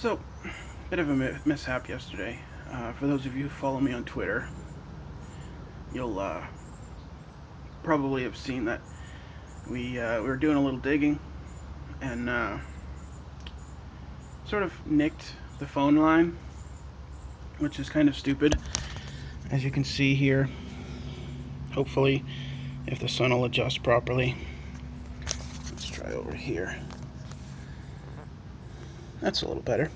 So, bit of a mishap yesterday. For those of you who follow me on Twitter, you'll probably have seen that we were doing a little digging and sort of nicked the phone line, which is kind of stupid. As you can see here, hopefully, if the sun will adjust properly. Let's try over here. That's a little better.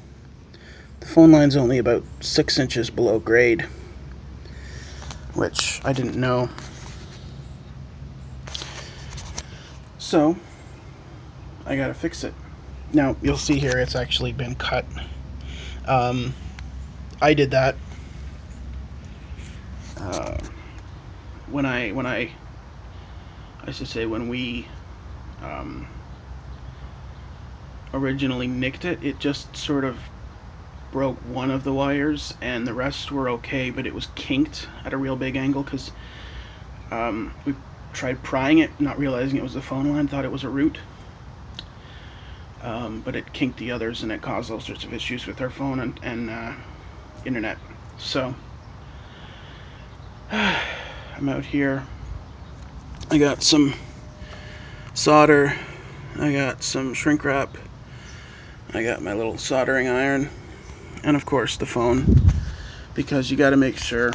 The phone line's only about 6 inches below grade, which I didn't know. So, I gotta fix it. Now, you'll see here it's actually been cut. I did that uh, I should say when we um, originally nicked it, it just sort of broke one of the wires, and the rest were okay, but it was kinked at a real big angle because we tried prying it, not realizing it was the phone line, thought it was a root. But it kinked the others, and it caused all sorts of issues with our phone and internet. So I'm out here. I got some solder. I got some shrink wrap. I got my little soldering iron. And of course the phone. Because you got to make sure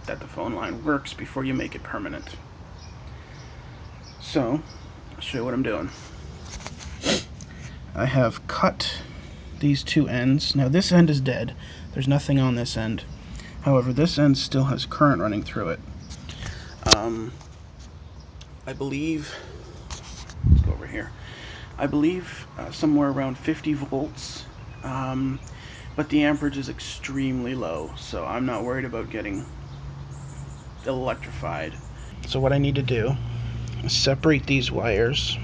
that the phone line works before you make it permanent. So, I'll show you what I'm doing. I have cut these two ends. Now this end is dead. There's nothing on this end. However, this end still has current running through it. I believe, let's go over here. I believe somewhere around 50 volts, but the amperage is extremely low, so I'm not worried about getting electrified. So what I need to do is separate these wires.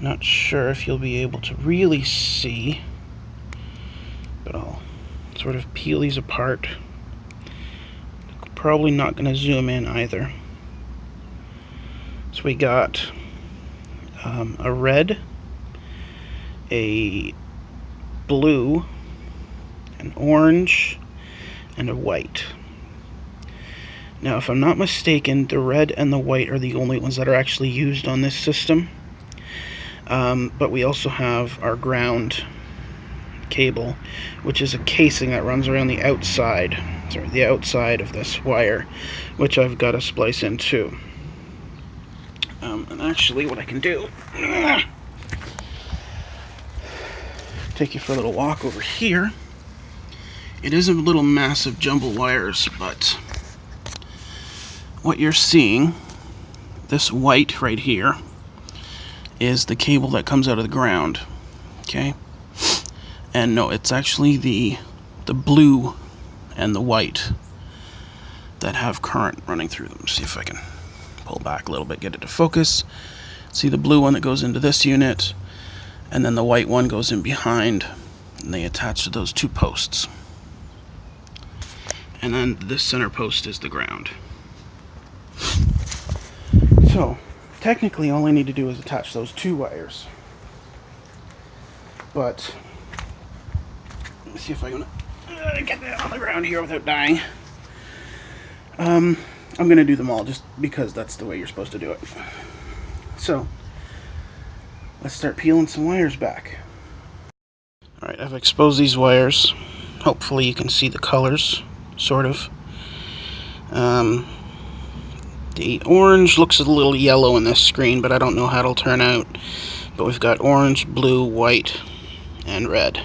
Not sure if you'll be able to really see, but I'll sort of peel these apart. Probably not going to zoom in either. So we got a red, a blue, an orange, and a white. Now, if I'm not mistaken, the red and the white are the only ones that are actually used on this system. But we also have our ground cable, which is a casing that runs around the outside, the outside of this wire, which I've got to splice in too. And actually, what I can do, take you for a little walk over here. It is a little massive jumble wires, but what you're seeing, this white right here, is the cable that comes out of the ground. Okay? And no, it's actually the blue and the white that have current running through them. See if I can pull back a little bit, get it to focus. See the blue one that goes into this unit, and then the white one goes in behind, and they attach to those two posts. And then this center post is the ground. So, technically all I need to do is attach those two wires. But, let me see if I can get that on the ground here without dying. I'm going to do them all just because that's the way you're supposed to do it. So, let's start peeling some wires back. Alright, I've exposed these wires. Hopefully you can see the colors, sort of. The orange looks a little yellow in this screen, but I don't know how it'll turn out. But we've got orange, blue, white, and red.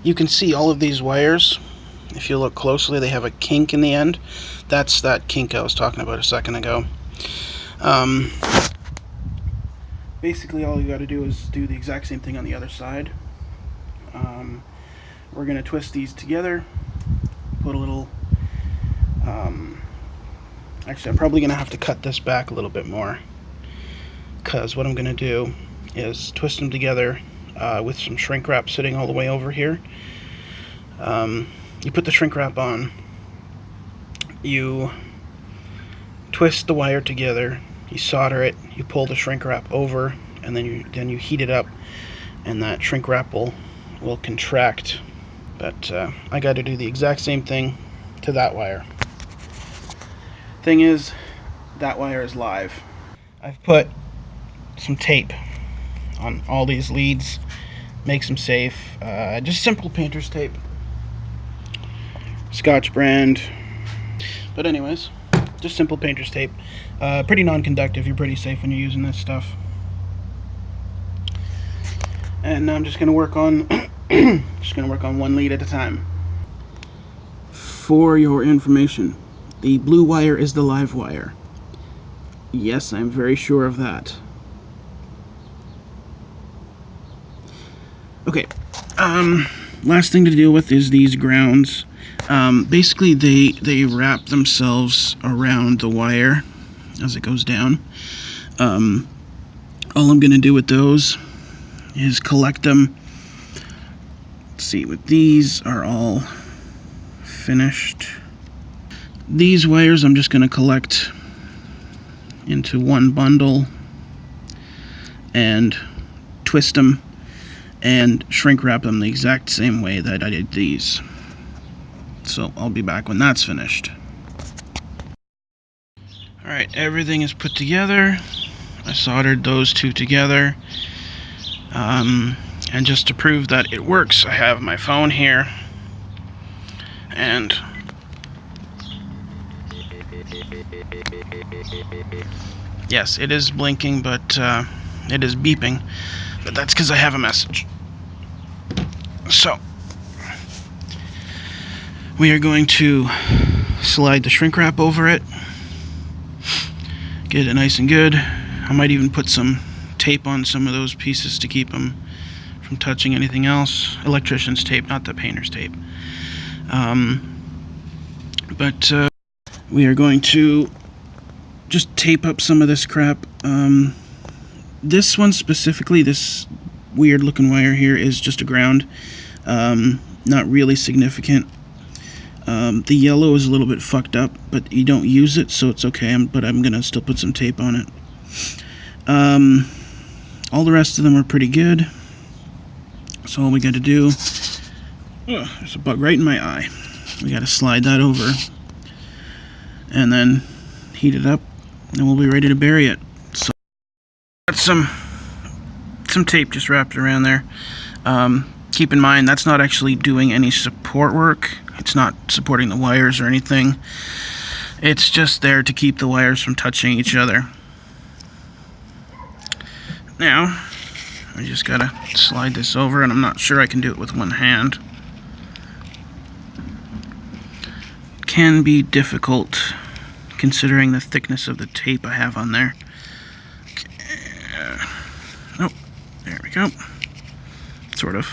You can see all of these wires. If you look closely, they have a kink in the end. That's that kink I was talking about a second ago. Basically, all you got to do is do the exact same thing on the other side. We're going to twist these together, put a little... actually, I'm probably going to have to cut this back a little bit more, because what I'm going to do is twist them together with some shrink wrap sitting all the way over here. You put the shrink wrap on, you twist the wire together, you solder it, you pull the shrink wrap over, and then you heat it up, and that shrink wrap will will contract. But I got to do the exact same thing to that wire. Thing is, that wire is live. I've put some tape on all these leads, makes them safe. Just simple painter's tape, Scotch brand. But anyways, just simple painter's tape. Pretty non-conductive. You're pretty safe when you're using this stuff. And now I'm just gonna work on one lead at a time. For your information, the blue wire is the live wire. Yes, I'm very sure of that. Okay, last thing to deal with is these grounds. Basically, they wrap themselves around the wire as it goes down. All I'm going to do with those is collect them. Let's see, with these are all finished. These wires I'm just going to collect into one bundle and twist them and shrink wrap them the exact same way that I did these. So I'll be back when that's finished. Alright, everything is put together. I soldered those two together. And just to prove that it works, I have my phone here. And yes, it is blinking, but it is beeping. But that's because I have a message. So we are going to slide the shrink wrap over it, get it nice and good. I might even put some tape on some of those pieces to keep them from touching anything else. Electrician's tape, not the painter's tape. But we are going to just tape up some of this crap. This one specifically, this weird looking wire here, is just a ground. Not really significant. The yellow is a little bit fucked up, but you don't use it, so it's okay. But I'm gonna still put some tape on it. All the rest of them are pretty good. So all we gotta do... Oh, there's a bug right in my eye. We gotta slide that over and then heat it up, and we'll be ready to bury it. So got some tape just wrapped around there. Keep in mind, that's not actually doing any support work. It's not supporting the wires or anything. It's just there to keep the wires from touching each other. Now, I just gotta slide this over, and I'm not sure I can do it with one hand. It can be difficult, considering the thickness of the tape I have on there. Okay. Oh, there we go. Sort of.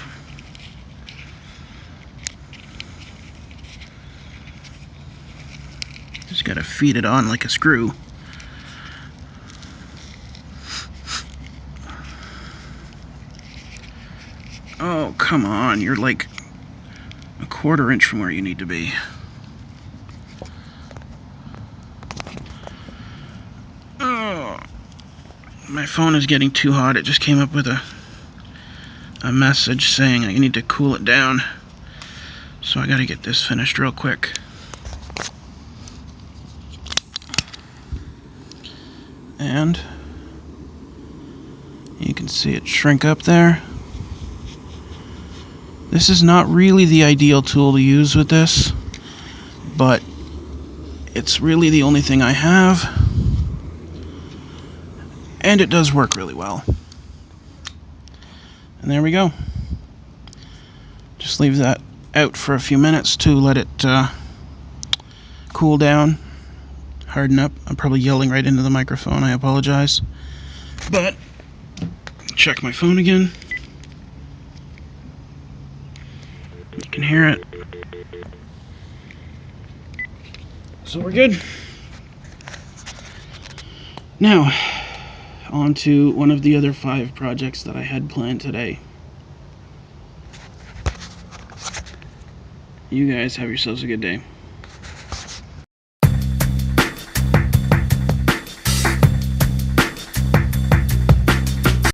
Just gotta feed it on like a screw. Oh, come on. You're like a quarter inch from where you need to be. Oh, my phone is getting too hot. It just came up with a message saying I need to cool it down. So I gotta get this finished real quick. And you can see it shrink up there. This is not really the ideal tool to use with this, but it's really the only thing I have, and it does work really well. And there we go. Just leave that out for a few minutes to let it cool down, harden up. I'm probably yelling right into the microphone, I apologize. But, check my phone again. You can hear it. So we're good. Now, on to one of the other 5 projects that I had planned today. You guys have yourselves a good day.